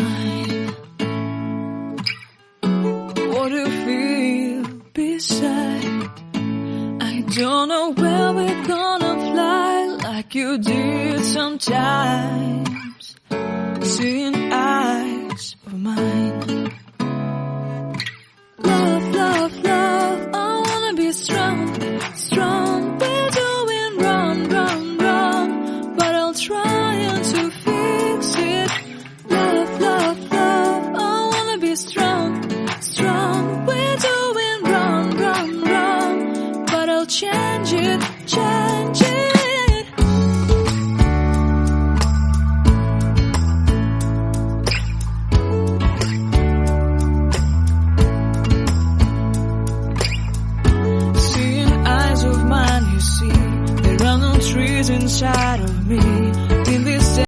mine. What do you feel beside? I don't know where we're gonna fly like you did sometimes. Seeing eyes of mine. Love, love, love, I wanna be strong, strong. We're doing wrong, wrong, wrong, but I'll try to fix it. Love, love, love, I wanna be strong, strong. We're doing wrong, wrong, wrong, but I'll change it, change it. Seeing eyes of mine, you see, there are no trees inside of me.